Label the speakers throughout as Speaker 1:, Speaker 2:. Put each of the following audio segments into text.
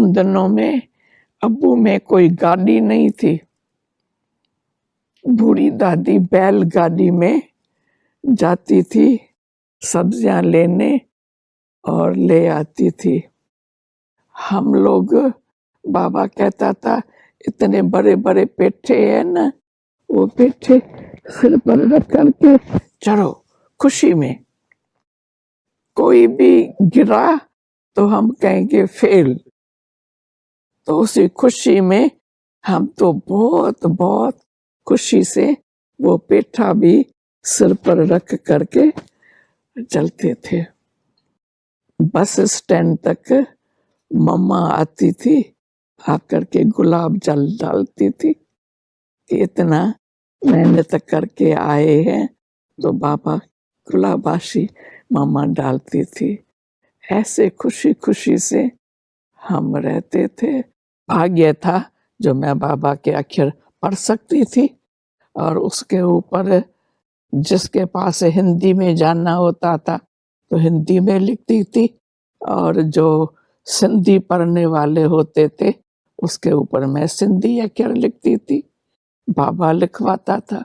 Speaker 1: उन दिनों में अब्बू में कोई गाड़ी नहीं थी। बूढ़ी दादी बैलगाड़ी में जाती थी सब्जियां लेने और ले आती थी। हम लोग, बाबा कहता था इतने बड़े बड़े पेठे हैं ना, वो पेठे सिर पर रख करके चढ़ो खुशी में। कोई भी गिरा तो हम कहेंगे फेल। तो उसी खुशी में हम तो बहुत बहुत खुशी से वो पेठा भी सिर पर रख करके चलते थे। बस स्टैंड तक मम्मा आती थी, आकर के गुलाब जल डालती थी कि इतना मेहनत करके आए हैं तो बाबा गुलाबाशी मम्मा डालती थी। ऐसे खुशी खुशी से हम रहते थे। भाग्य था जो मैं बाबा के अक्षर पढ़ सकती थी, और उसके ऊपर जिसके पास हिंदी में जानना होता था तो हिंदी में लिखती थी, और जो सिंधी पढ़ने वाले होते थे उसके ऊपर मैं सिंधी अक्षर लिखती थी, बाबा लिखवाता था।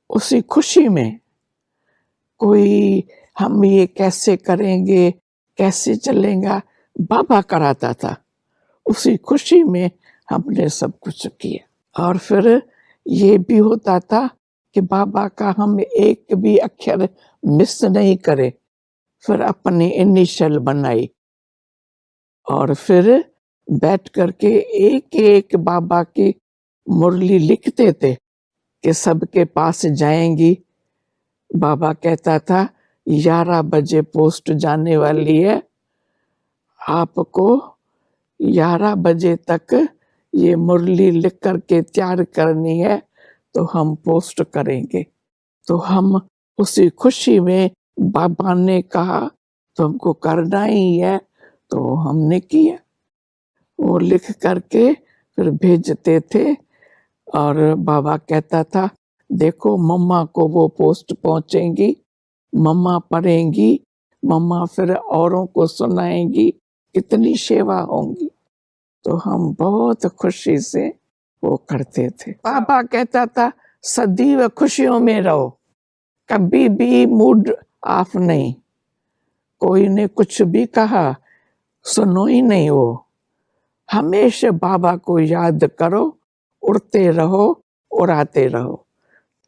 Speaker 1: उसी खुशी में कोई हम ये कैसे करेंगे, कैसे चलेगा, बाबा कराता था। उसी खुशी में हमने सब कुछ किया। और फिर ये भी होता था कि बाबा का हम एक भी अक्षर मिस नहीं करे। फिर अपनी इनिशियल बनाई और फिर बैठ करके एक एक बाबा की मुरली लिखते थे कि सबके पास जाएंगी। बाबा कहता था 11 बजे पोस्ट जाने वाली है, आपको 11 बजे तक ये मुरली लिख करके तैयार करनी है तो हम पोस्ट करेंगे। तो हम उसी खुशी में बाबा ने कहा तो हमको करना ही है, तो हमने किया। वो लिख करके फिर भेजते थे, और बाबा कहता था देखो मम्मा को वो पोस्ट पहुंचेंगी, मम्मा पढ़ेंगी, मम्मा फिर औरों को सुनाएंगी, कितनी सेवा होंगी। तो हम बहुत खुशी से वो करते थे। पापा कहता था सदैव खुशियों में रहो, कभी भी मूड ऑफ नहीं। कोई ने कुछ भी कहा सुनो ही नहीं, वो हमेशा बाबा को याद करो, उड़ते रहो, उड़ाते रहो,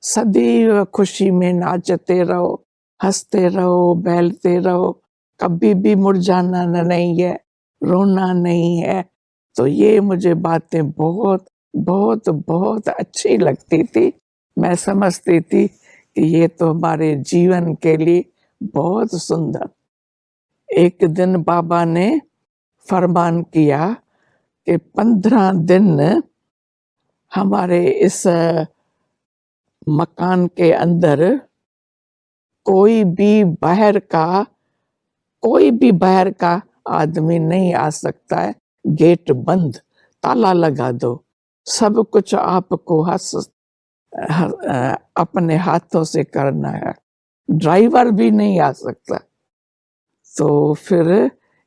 Speaker 1: सदैव खुशी में नाचते रहो, हंसते रहो, बहलते रहो, कभी भी मुरझाना नहीं है, रोना नहीं है। तो ये मुझे बातें बहुत बहुत बहुत अच्छी लगती थी। मैं समझती थी कि ये तो हमारे जीवन के लिए बहुत सुंदर। एक दिन बाबा ने फरमान किया कि 15 दिन हमारे इस मकान के अंदर कोई भी बाहर का आदमी नहीं आ सकता है। गेट बंद, ताला लगा दो, सब कुछ आपको अपने हाथों से करना है, ड्राइवर भी नहीं आ सकता। तो फिर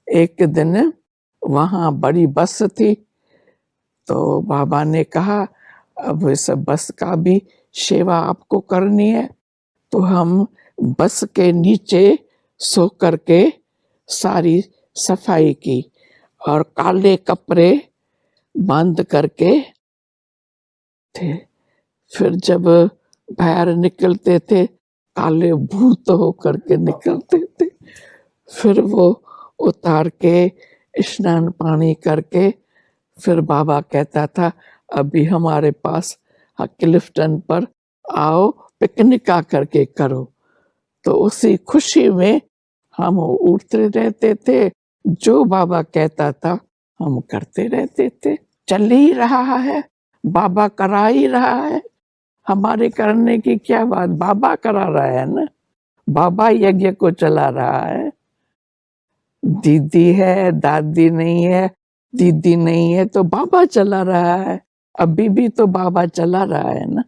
Speaker 1: एक दिन वहाँ बड़ी बस थी, तो बाबा ने कहा अब इस बस का भी सेवा आपको करनी है। तो हम बस के नीचे सो करके सारी सफाई की और काले कपड़े बांध करके थे। फिर जब बाहर निकलते थे काले भूत होकर के निकलते थे। फिर वो उतार के स्नान पानी करके फिर बाबा कहता था अभी हमारे पास क्लिफ्टन पर आओ, पिकनिक आकर के करो। तो उसी खुशी में हम उठते रहते थे, जो बाबा कहता था हम करते रहते थे। चल ही रहा है, बाबा करा ही रहा है, हमारे करने की क्या बात, बाबा करा रहा है ना, बाबा यज्ञ को चला रहा है। दीदी है, दादी नहीं है, दीदी नहीं है तो बाबा चला रहा है, अभी भी तो बाबा चला रहा है ना।